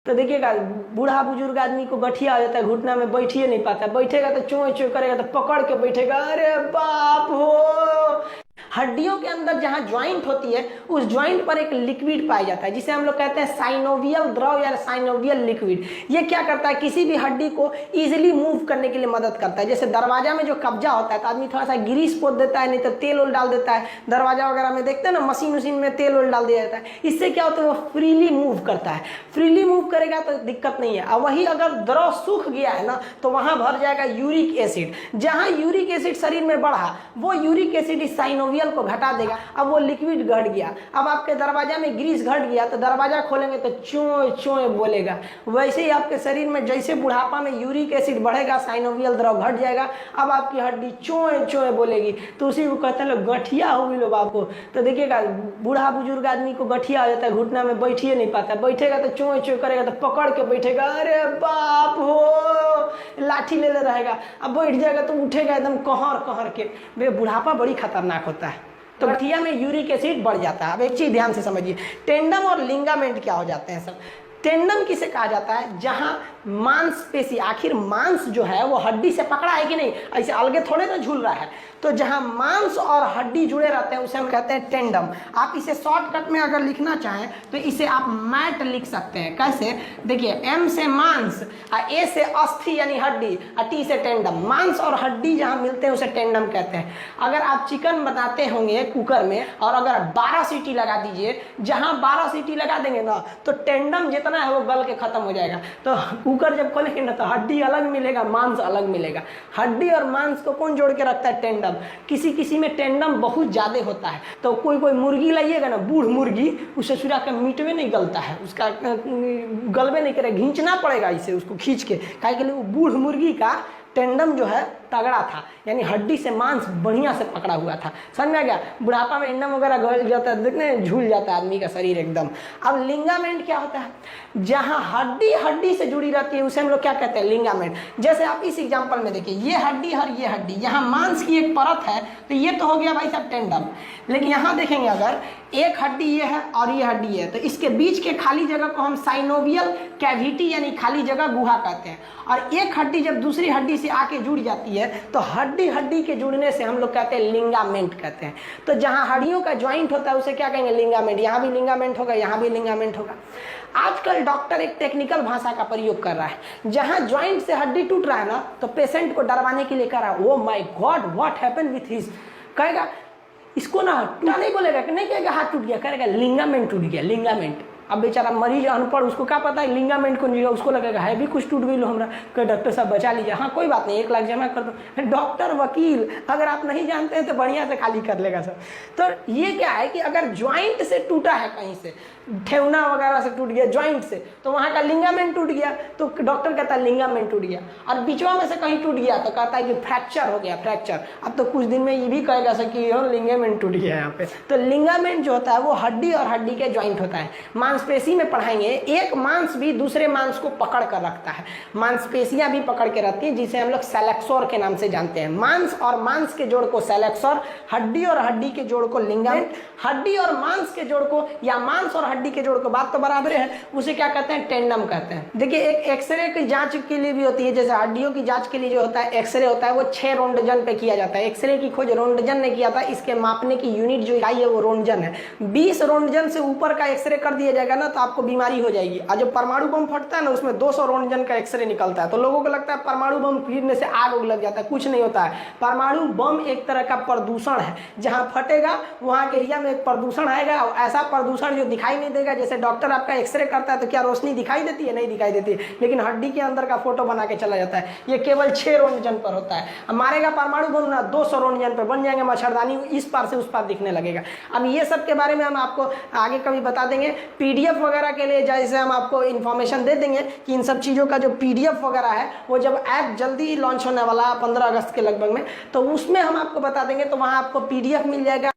तो देखिएगा बूढ़ा बुजुर्ग आदमी को गठिया हो जाता है, घुटना में बैठिए नहीं पाता, बैठेगा तो चोय चोय करेगा तो पकड़ के बैठेगा, अरे बाप हो। हड्डियों के अंदर जहां ज्वाइंट होती है उस ज्वाइंट पर एक लिक्विड पाया जाता है जिसे हम लोग कहते हैं साइनोवियल द्रव या साइनोवियल लिक्विड। ये क्या करता है, किसी भी हड्डी को इजीली मूव करने के लिए मदद करता है। जैसे दरवाजा में जो कब्जा होता है तो आदमी थोड़ा सा ग्रीस पोत देता है, नहीं तो तेल उल डाल देता है। दरवाजा वगैरह में देखते हैं ना, मशीन उशीन में तेल उल डाल दिया जाता है। इससे क्या होता है, वो फ्रीली मूव करता है। फ्रीली मूव करेगा तो दिक्कत नहीं है। और वही अगर द्रव सूख गया है ना तो वहां भर जाएगा यूरिक एसिड। जहां यूरिक एसिड शरीर में बढ़ा वो यूरिक एसिड इस साइनोवियल को घटा देगा। अब वो लिक्विड घट गया, अब आपके दरवाजा में ग्रीस घट गया तो दरवाजा खोलेंगे तो चोय चोय बोलेगा। वैसे ही आपके शरीर में जैसे बुढ़ापा में यूरिक एसिड बढ़ेगा, साइनोवियल द्रव घट जाएगा, अब आपकी हड्डी चोय चोय बोलेगी। तो उसी को कहते हैं लोग गठिया हो गई लोग आपको। तो देखिएगा बूढ़ा बुजुर्ग आदमी को गठिया हो जाता है, घुटना में बैठिए नहीं पाता, बैठेगा तो चोय चोय करेगा तो पकड़ के बैठेगा, अरे बाप हो, लाठी ले रहेगा। अब बैठ जाएगा तो उठेगा एकदम कहर कहर के। वे बुढ़ापा बड़ी खतरनाक होता है। तो गठिया में यूरिक एसिड बढ़ जाता है। अब एक चीज ध्यान से समझिए, टेंडम और लिंगामेंट क्या हो जाते हैं सब। टेंडम किसे कहा जाता है, जहां मांसपेशी, आखिर मांस जो है वो हड्डी से पकड़ा है कि नहीं, ऐसे अलगे थोड़े ना झूल रहा है। तो जहां मांस और हड्डी जुड़े रहते हैं उसे हम कहते हैं टेंडम। आप इसे शॉर्टकट में अगर लिखना चाहें तो इसे आप मैट लिख सकते हैं। कैसे, देखिए एम से मांस, ए से अस्थि यानी हड्डी, और टी से टेंडम। मांस और हड्डी जहां मिलते हैं उसे टेंडम कहते हैं। अगर आप चिकन बनाते होंगे कुकर में और अगर 12 सीटी लगा दीजिए, जहां 12 सीटी लगा देंगे ना तो टेंडम जितना है वो गल के खत्म हो जाएगा। तो कुकर जब खोलेंगे ना तो हड्डी अलग मिलेगा, मांस अलग मिलेगा। हड्डी और मांस को कौन जोड़ के रखता है, टेंडम। किसी किसी में टेंडम बहुत ज्यादा होता है। तो कोई कोई मुर्गी लाइएगा ना, बूढ़ मुर्गी, उसे चुरा के मीटवे नहीं गलता है, उसका गलबे नहीं करेगा, घींचना पड़ेगा इसे, उसको खींच के। काहे के लिए, वो बूढ़ मुर्गी का टेंडम जो है तगड़ा था, यानी हड्डी से मांस बढ़िया से पकड़ा हुआ था। समझ में आ गया। बुढ़ापा में टेंडम वगैरह गल जाता है, देखने झूल जाता है आदमी का शरीर एकदम। अब लिंगामेंट क्या होता है, जहां हड्डी हड्डी से जुड़ी रहती है उसे हम लोग क्या कहते हैं, लिंगामेंट। जैसे आप इस एग्जांपल में देखिए, ये हड्डी और ये हड्डी, यहाँ मांस की एक परत है तो ये तो हो गया भाई साहब टेंडम। लेकिन यहाँ देखेंगे अगर एक हड्डी ये है और ये हड्डी है तो इसके बीच के खाली जगह को हम साइनोवियल कैविटी यानी खाली जगह गुहा कहते हैं। और एक हड्डी जब दूसरी हड्डी से आके जुड़ जाती है तो हड्डी हड्डी के जुड़ने से हम लोग कहते हैं लिंगामेंट कहते हैं। तो जहां हड्डियों का ज्वाइंट होता है उसे क्या कहेंगे, लिंगामेंट। यहाँ भी लिंगामेंट होगा, यहाँ भी लिंगामेंट होगा। आजकल डॉक्टर एक टेक्निकल भाषा का प्रयोग कर रहा है। जहां ज्वाइंट से हड्डी टूट रहा है ना तो पेशेंट को डरवाने के लिए कह रहा है, oh my God what happened with his. कहेगा इसको ना टूटा नहीं बोलेगा, कि नहीं कहेगा हाथ टूट गया, कहेगा लिंगामेंट टूट गया, लिंगामेंट। अब बेचारा मरीज अनपढ़, उसको क्या पता है लिंगामेंट को नहीं, उसको लगेगा है भी कुछ टूट गई लो हमरा, कि डॉक्टर साहब बचा लीजिए। हाँ कोई बात नहीं, 1 लाख जमा कर दो। डॉक्टर वकील अगर आप नहीं जानते हैं तो बढ़िया से खाली कर लेगा सर। तो ये क्या है कि अगर ज्वाइंट से टूटा है, कहीं से ठेवना वगैरह से टूट गया ज्वाइंट से, तो वहाँ का लिंगामेंट टूट गया तो डॉक्टर कहता है लिंगामेंट टूट गया। और बीचवा में से कहीं टूट गया तो कहता है कि फ्रैक्चर हो गया, फ्रैक्चर। अब तो कुछ दिन में ये भी कहेगा सर कि लिंगामेंट टूट गया यहाँ पे। तो लिंगामेंट जो होता है वो हड्डी और हड्डी के ज्वाइंट होता है। मांसपेशी में पढ़ाएंगे, एक मांस भी दूसरे मांस को पकड़ कर रखता है, मांसपेशियां भी पकड़ के रखती है, जिसे हम लोग सेलेक्सोर के नाम से जानते हैं। मांस और मांस के जोड़ को सेलेक्सोर, हड्डी और हड्डी के जोड़ को लिंगामेंट, हड्डी और मांस के जोड़ को या मांस और हड्डी के जोड़ को, बात तो बराबर है, उसे क्या कहते हैं, टेंडम कहते हैं। देखिए एक एक्सरे की जांच के लिए भी होती है, जैसे हड्डियों की जांच के लिए जो होता है एक्सरे होता है वो 6 रोंटगन पे किया जाता है। एक्सरे की खोज रोंटगन ने किया था, इसके मापने की यूनिट जो इकाई है वो रोंटगन है। 20 रोंटगन से ऊपर का एक्सरे कर दिया जाएगा ना तो आपको बीमारी हो जाएगी। और जब परमाणु बम फटता है ना उसमें 200 रोंटगन का एक्सरे निकलता है, तो लोगों को लगता है परमाणु बम गिरने से आग लग जाता है, कुछ नहीं होता है। परमाणु बम एक तरह का प्रदूषण है, जहां फटेगा वहां के एरिया में एक प्रदूषण आएगा, और ऐसा प्रदूषण जो दिखाई नहीं देगा। जैसे डॉक्टर आपका एक्सरे करता है तो क्या रोशनी दिखाई देती है, नहीं दिखाई देती है, लेकिन हड्डी के अंदर का फोटो बना के चला जाता है। ये केवल 6 रोंटगन पर होता है। मारेगा परमाणु बम ना 200 रोंटगन पर बन जाएंगे मच्छरदानी, इस पार से उस पार दिखने लगेगा। अब ये सब के बारे में हम आपको आगे कभी बता देंगे। पीडीएफ वगैरह के लिए जैसे हम आपको इन्फॉर्मेशन दे देंगे कि इन सब चीज़ों का जो पीडीएफ वगैरह है वो जब ऐप जल्दी लॉन्च होने वाला 15 अगस्त के लगभग में, तो उसमें हम आपको बता देंगे, तो वहाँ आपको पीडीएफ मिल जाएगा।